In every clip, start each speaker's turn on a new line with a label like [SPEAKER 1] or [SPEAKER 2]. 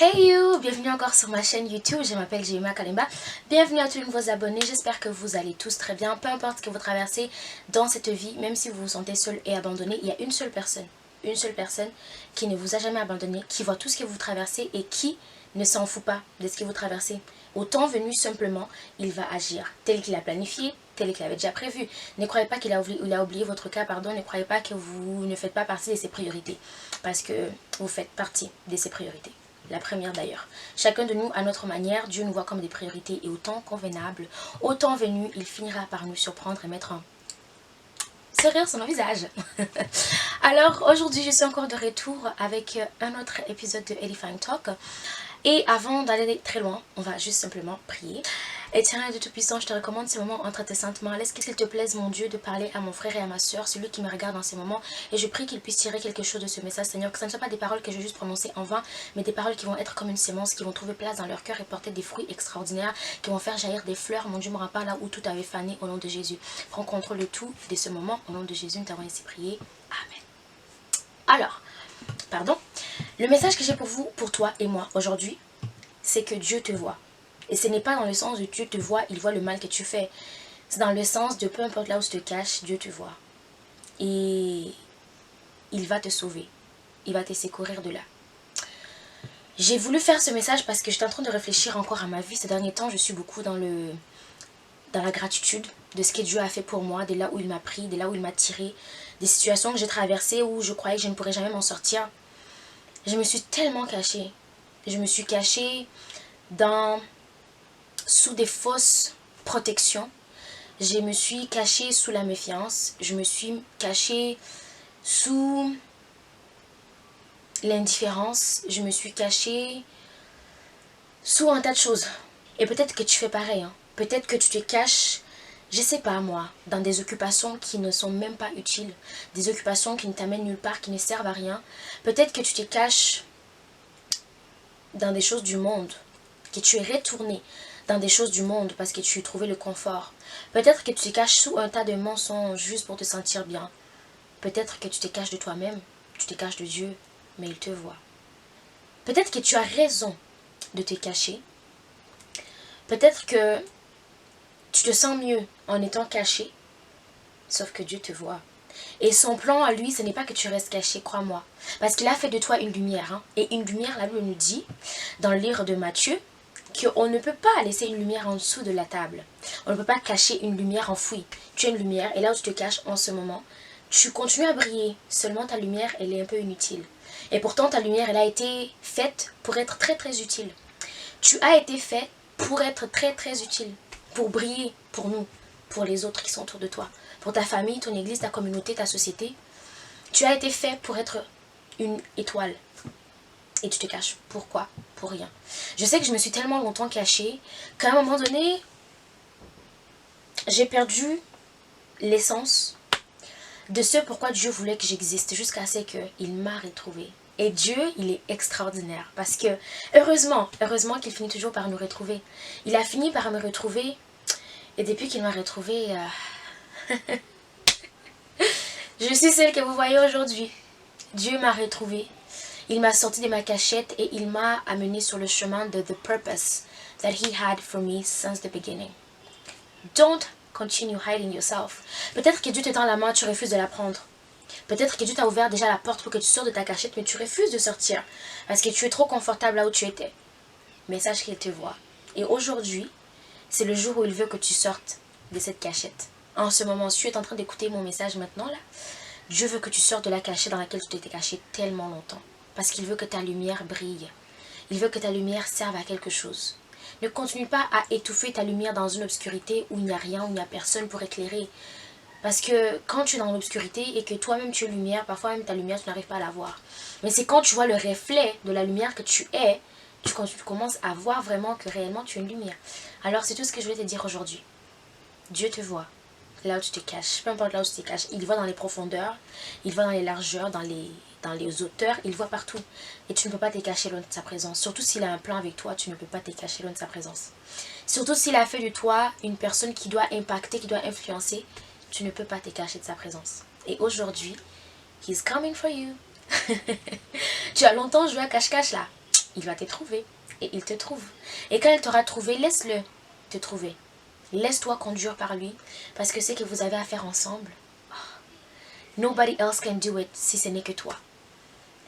[SPEAKER 1] Hey you, bienvenue encore sur ma chaîne YouTube, je m'appelle Jemima Kalimba. Bienvenue à tous les nouveaux abonnés, j'espère que vous allez tous très bien. Peu importe ce que vous traversez dans cette vie, même si vous vous sentez seul et abandonné, il y a une seule personne qui ne vous a jamais abandonné, qui voit tout ce que vous traversez et qui ne s'en fout pas de ce que vous traversez. Au temps venu, simplement, il va agir tel qu'il a planifié, tel qu'il avait déjà prévu. Ne croyez pas qu'il a oublié votre cas, pardon. Ne croyez pas que vous ne faites pas partie de ses priorités. Parce que vous faites partie de ses priorités. La première d'ailleurs. Chacun de nous, à notre manière, Dieu nous voit comme des priorités. Et au temps convenable, au temps venu, il finira par nous surprendre et mettre un sourire sur nos visages. Alors, aujourd'hui, je suis encore de retour avec un autre épisode de Edifying Talk. Et avant d'aller très loin, on va juste simplement prier. Éternel de Tout-Puissant, je te recommande ces moments entre tes saintes mains. Laisse qu'il te plaise, mon Dieu, de parler à mon frère et à ma soeur, celui qui me regarde dans ces moments. Et je prie qu'il puisse tirer quelque chose de ce message, Seigneur. Que ce ne soit pas des paroles que je vais juste prononcer en vain, mais des paroles qui vont être comme une sémence, qui vont trouver place dans leur cœur et porter des fruits extraordinaires, qui vont faire jaillir des fleurs, mon Dieu, me rends pas là où tout avait fané, au nom de Jésus. Prends contrôle de tout, de ce moment, au nom de Jésus, nous t'avons ainsi prié. Amen. Alors, le message que j'ai pour vous, pour toi et moi aujourd'hui, c'est que Dieu te voit. Et ce n'est pas dans le sens de Dieu te voit, il voit le mal que tu fais. C'est dans le sens de peu importe là où tu te caches, Dieu te voit. Et il va te sauver. Il va te secourir de là. J'ai voulu faire ce message parce que j'étais en train de réfléchir encore à ma vie. Ces derniers temps, je suis beaucoup dans la gratitude de ce que Dieu a fait pour moi, de là où il m'a pris, de là où il m'a tiré, des situations que j'ai traversées où je croyais que je ne pourrais jamais m'en sortir. Je me suis tellement cachée. Je me suis cachée sous des fausses protections. Je me suis cachée sous la méfiance. Je me suis cachée sous l'indifférence. Je me suis cachée sous un tas de choses. Et peut-être que tu fais pareil. Peut-être que tu te caches, je sais pas moi, dans des occupations qui ne sont même pas utiles. Des occupations qui ne t'amènent nulle part, qui ne servent à rien. Peut-être que tu te caches dans des choses du monde. Que tu es retourné dans des choses du monde parce que tu y trouvais le confort. Peut-être que tu te caches sous un tas de mensonges juste pour te sentir bien. Peut-être que tu te caches de toi-même, tu te caches de Dieu, mais il te voit. Peut-être que tu as raison de te cacher. Peut-être que tu te sens mieux en étant caché, sauf que Dieu te voit. Et son plan à lui, ce n'est pas que tu restes caché, crois-moi. Parce qu'il a fait de toi une lumière. Et une lumière, la Bible nous dit, dans le livre de Matthieu, qu'on ne peut pas laisser une lumière en dessous de la table. On ne peut pas cacher une lumière enfouie. Tu as une lumière et là où tu te caches en ce moment, tu continues à briller. Seulement ta lumière, elle est un peu inutile. Et pourtant ta lumière, elle a été faite pour être très très utile. Tu as été fait pour être très très utile. Pour briller pour nous, pour les autres qui sont autour de toi. Pour ta famille, ton église, ta communauté, ta société. Tu as été fait pour être une étoile. Et tu te caches. Pourquoi? Pour rien. Je sais que je me suis tellement longtemps cachée qu'à un moment donné, j'ai perdu l'essence de ce pourquoi Dieu voulait que j'existe jusqu'à ce qu'il m'a retrouvée. Et Dieu, il est extraordinaire parce que heureusement qu'il finit toujours par nous retrouver. Il a fini par me retrouver et depuis qu'il m'a retrouvée, je suis celle que vous voyez aujourd'hui. Dieu m'a retrouvée. Il m'a sorti de ma cachette et il m'a amené sur le chemin de the purpose that he had for me since the beginning. Don't continue hiding yourself. Peut-être que Dieu te tend la main, tu refuses de la prendre. Peut-être que Dieu t'a ouvert déjà la porte pour que tu sors de ta cachette, mais tu refuses de sortir parce que tu es trop confortable là où tu étais. Mais sache qu'il te voit. Et aujourd'hui, c'est le jour où il veut que tu sortes de cette cachette. En ce moment, si tu es en train d'écouter mon message maintenant là, Dieu veut que tu sortes de la cachette dans laquelle tu t'étais caché tellement longtemps. Parce qu'il veut que ta lumière brille. Il veut que ta lumière serve à quelque chose. Ne continue pas à étouffer ta lumière dans une obscurité où il n'y a rien, où il n'y a personne pour éclairer. Parce que quand tu es dans l'obscurité et que toi-même tu es lumière, parfois même ta lumière, tu n'arrives pas à la voir. Mais c'est quand tu vois le reflet de la lumière que tu es, tu commences à voir vraiment que réellement tu es une lumière. Alors c'est tout ce que je vais te dire aujourd'hui. Dieu te voit là où tu te caches. Peu importe là où tu te caches. Il voit dans les profondeurs, il voit dans les largeurs, dans les hauteurs, il voit partout. Et tu ne peux pas te cacher loin de sa présence. Surtout s'il a un plan avec toi, tu ne peux pas te cacher loin de sa présence. Surtout s'il a fait de toi une personne qui doit impacter, qui doit influencer, tu ne peux pas te cacher de sa présence. Et aujourd'hui, he's coming for you. Tu as longtemps joué à cache-cache là. il va te trouver. Et il te trouve. Et quand il t'aura trouvé, laisse-le te trouver. Laisse-toi conduire par lui. Parce que c'est que vous avez à faire ensemble. Nobody else can do it si ce n'est que toi.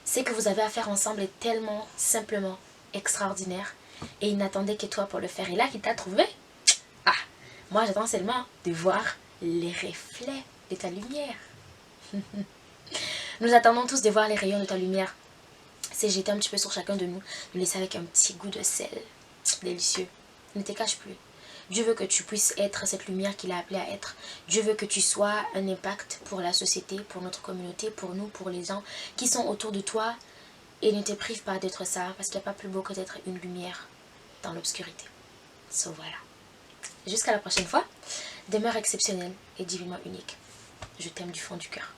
[SPEAKER 1] C'est que vous avez à faire ensemble est tellement, simplement, extraordinaire. Et il n'attendait que toi pour le faire. Et là, qu'il t'a trouvé. Ah, moi j'attends seulement de voir les reflets de ta lumière. Nous attendons tous de voir les rayons de ta lumière. C'est jeté un petit peu sur chacun de nous. Nous laisser avec un petit goût de sel. Délicieux. Ne te cache plus. Dieu veut que tu puisses être cette lumière qu'il a appelé à être. Dieu veut que tu sois un impact pour la société, pour notre communauté, pour nous, pour les gens qui sont autour de toi. Et ne te prive pas d'être ça, parce qu'il n'y a pas plus beau que d'être une lumière dans l'obscurité. So voilà. Jusqu'à la prochaine fois. Demeure exceptionnelle et divinement unique. Je t'aime du fond du cœur.